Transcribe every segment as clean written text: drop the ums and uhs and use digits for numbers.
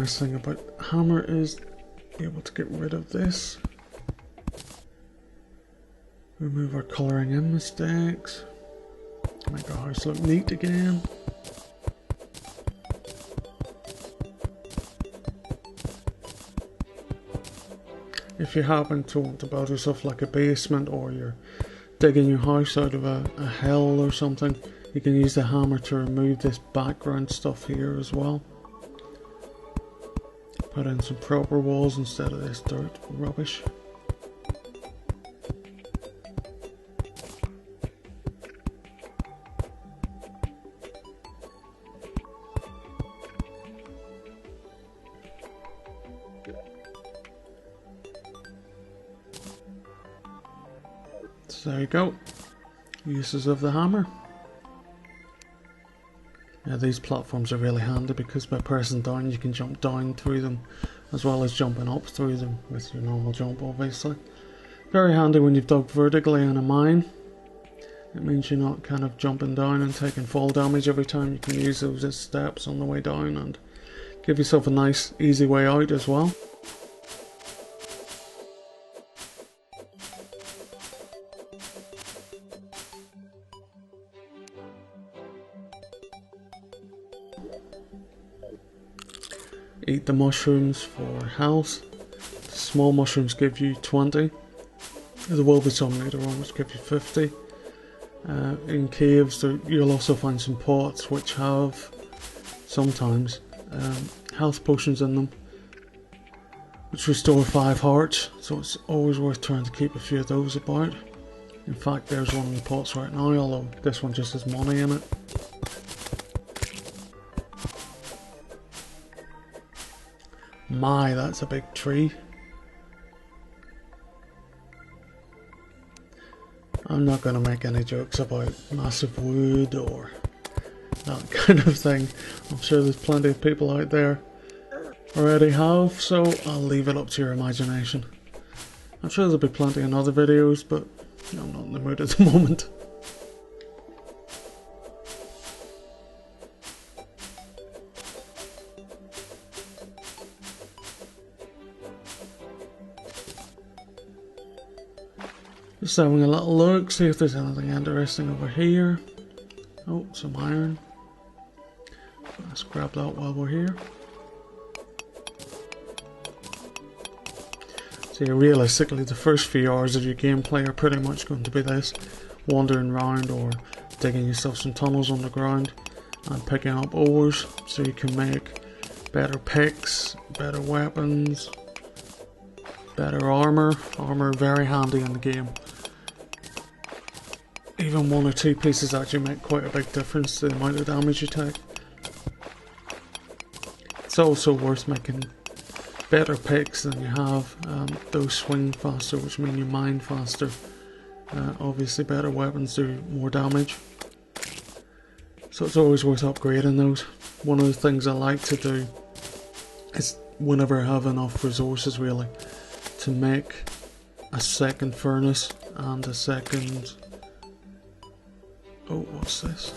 nice thing about hammer is be able to get rid of this. Remove our colouring in mistakes. Make our house look neat again. If you happen to want to build yourself like a basement, or you're digging your house out of a hill or something, you can use the hammer to remove this background stuff here as well. Put in some proper walls instead of this dirt rubbish. So there you go, uses of the hammer. Yeah, these platforms are really handy because by pressing down you can jump down through them as well as jumping up through them with your normal jump, obviously. Very handy when you've dug vertically in a mine. It means you're not kind of jumping down and taking fall damage every time. You can use those as steps on the way down and give yourself a nice easy way out as well. Eat the mushrooms for health. The small mushrooms give you 20. There will be some later on which give you 50. In caves you'll also find some pots which have sometimes health potions in them which restore 5 hearts, so it's always worth trying to keep a few of those about. In fact, there's one in the pots right now, although this one just has money in it. My, that's a big tree. I'm not going to make any jokes about massive wood or that kind of thing. I'm sure there's plenty of people out there already have, so I'll leave it up to your imagination. I'm sure there'll be plenty in other videos, but I'm not in the mood at the moment. Just having a little look, see if there's anything interesting over here. Oh, some iron. Let's grab that while we're here. So yeah, realistically the first few hours of your gameplay are pretty much going to be this. Wandering around or digging yourself some tunnels underground and picking up ores so you can make better picks, better weapons, better armor. Armor very handy in the game. Even 1 or 2 pieces actually make quite a big difference to the amount of damage you take. It's also worth making better picks than you have. Those swing faster, which mean you mine faster. Obviously better weapons do more damage. So it's always worth upgrading those. One of the things I like to do is, whenever I have enough resources really, to make a second furnace and a second... Oh, what's this?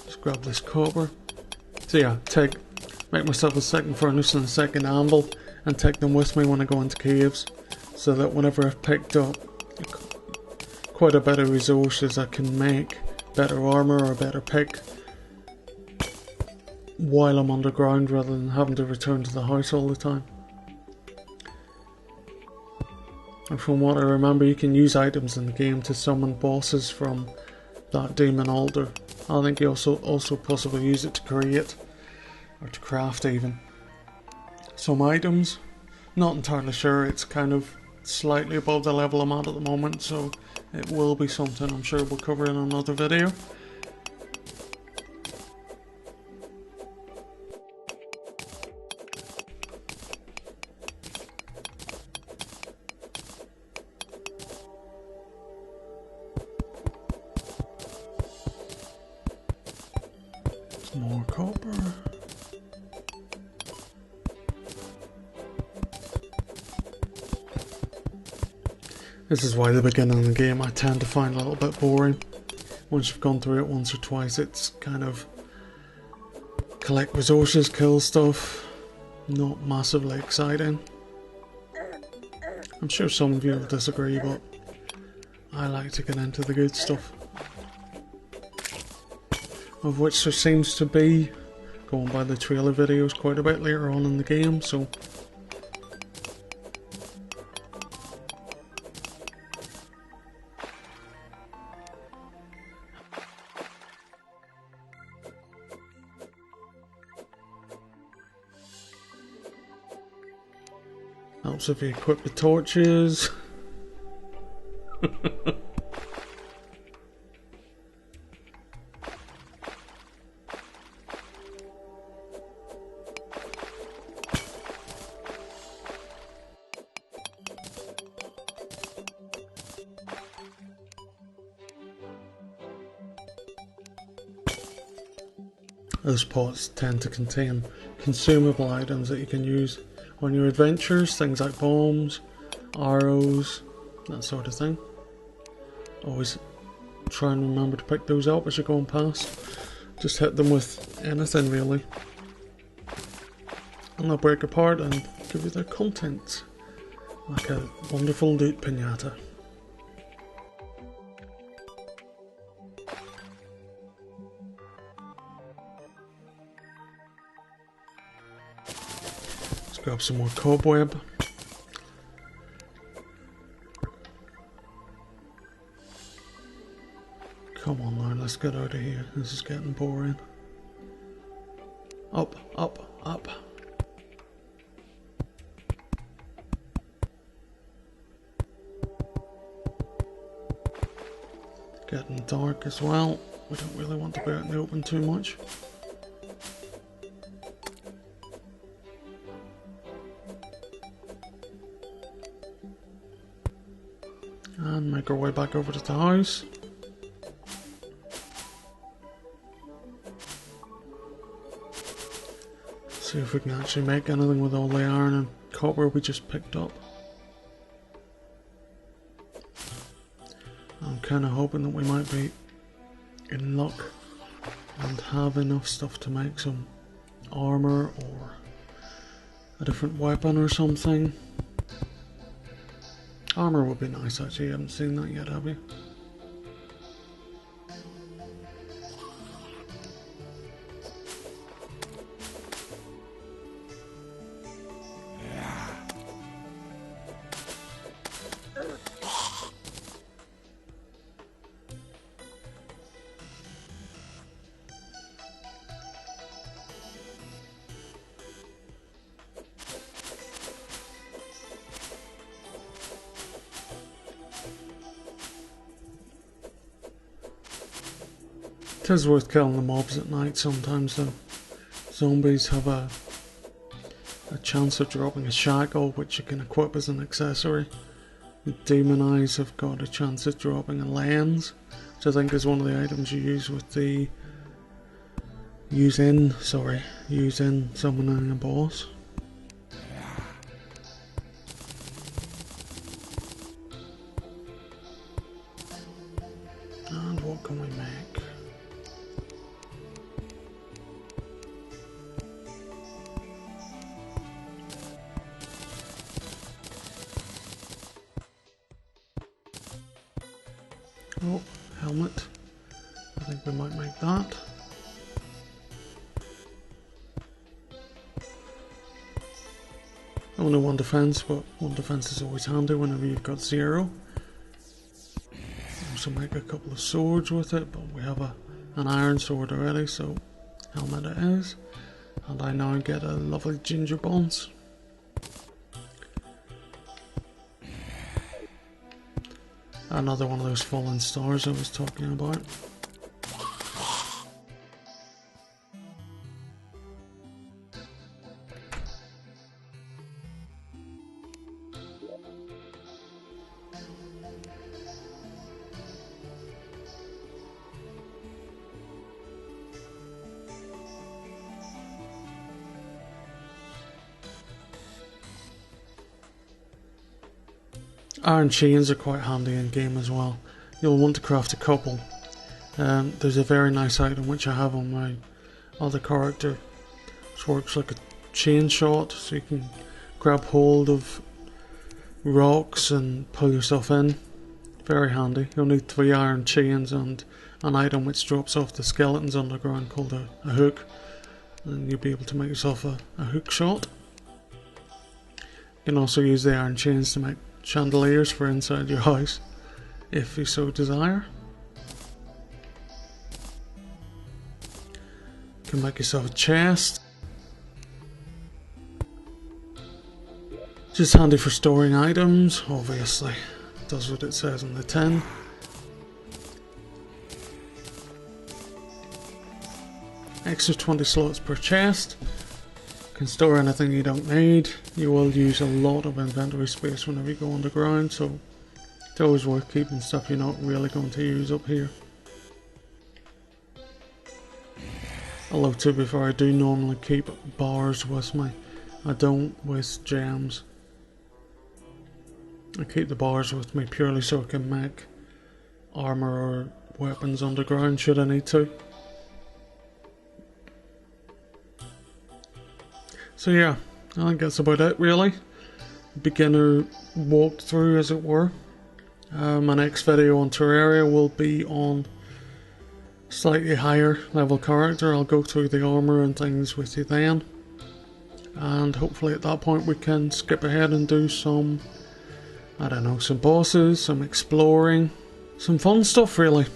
Just grab this copper. So yeah, make myself a second furnace and a second anvil and take them with me when I go into caves, so that whenever I've picked up quite a bit of resources I can make better armor or a better pick while I'm underground rather than having to return to the house all the time. And from what I remember, you can use items in the game to summon bosses from that demon altar. I think you also possibly use it to create, or to craft even, some items. Not entirely sure, it's kind of slightly above the level I'm at the moment, so it will be something I'm sure we'll cover in another video. More copper. This is why the beginning of the game I tend to find a little bit boring. Once you've gone through it once or twice, it's kind of collect resources, kill stuff. Not massively exciting. I'm sure some of you will disagree, but I like to get into the good stuff. Of which there seems to be, going by the trailer videos, quite a bit later on in the game, so helps if you equip the torches. Those pots tend to contain consumable items that you can use on your adventures, things like bombs, arrows, that sort of thing. Always try and remember to pick those up as you're going past. Just hit them with anything really, and they'll break apart and give you their contents, like a wonderful loot pinata. Grab some more cobweb. Come on now, let's get out of here. This is getting boring. Up, up, up. Getting dark as well. We don't really want to be out in the open too much. And make our way back over to the house. See if we can actually make anything with all the iron and copper we just picked up. I'm kind of hoping that we might be in luck and have enough stuff to make some armor or a different weapon or something. Armor would be nice actually, you haven't seen that yet, have you? It is worth killing the mobs at night sometimes though. Zombies have a chance of dropping a shackle which you can equip as an accessory. The demon eyes have got a chance of dropping a lens, which I think is one of the items you use with the use in summoning a boss. And what can we make? Oh, helmet. I think we might make that. Only one defense, but one defense is always handy whenever you've got 0. Also make a couple of swords with it, but we have an iron sword already, so helmet it is. And I now get a lovely ginger bones. Another one of those fallen stars I was talking about. Iron chains are quite handy in game as well. You'll want to craft a couple. There's a very nice item which I have on my other character which works like a chain shot, so you can grab hold of rocks and pull yourself in. Very handy. You'll need 3 iron chains and an item which drops off the skeletons underground called a hook, and you'll be able to make yourself a hook shot. You can also use the iron chains to make chandeliers for inside your house, if you so desire. You can make yourself a chest. Just handy for storing items, obviously. It does what it says on the tin. Extra 20 slots per chest. You can store anything you don't need. You will use a lot of inventory space whenever you go underground, so it's always worth keeping stuff you're not really going to use up here. Although to be fair, I do normally keep bars with me. I don't with gems. I keep the bars with me purely so I can make armor or weapons underground should I need to. So yeah, I think that's about it really. Beginner walkthrough as it were. My next video on Terraria will be on slightly higher level character. I'll go through the armor and things with you then. And hopefully at that point we can skip ahead and do some, I don't know, some bosses, some exploring, some fun stuff really.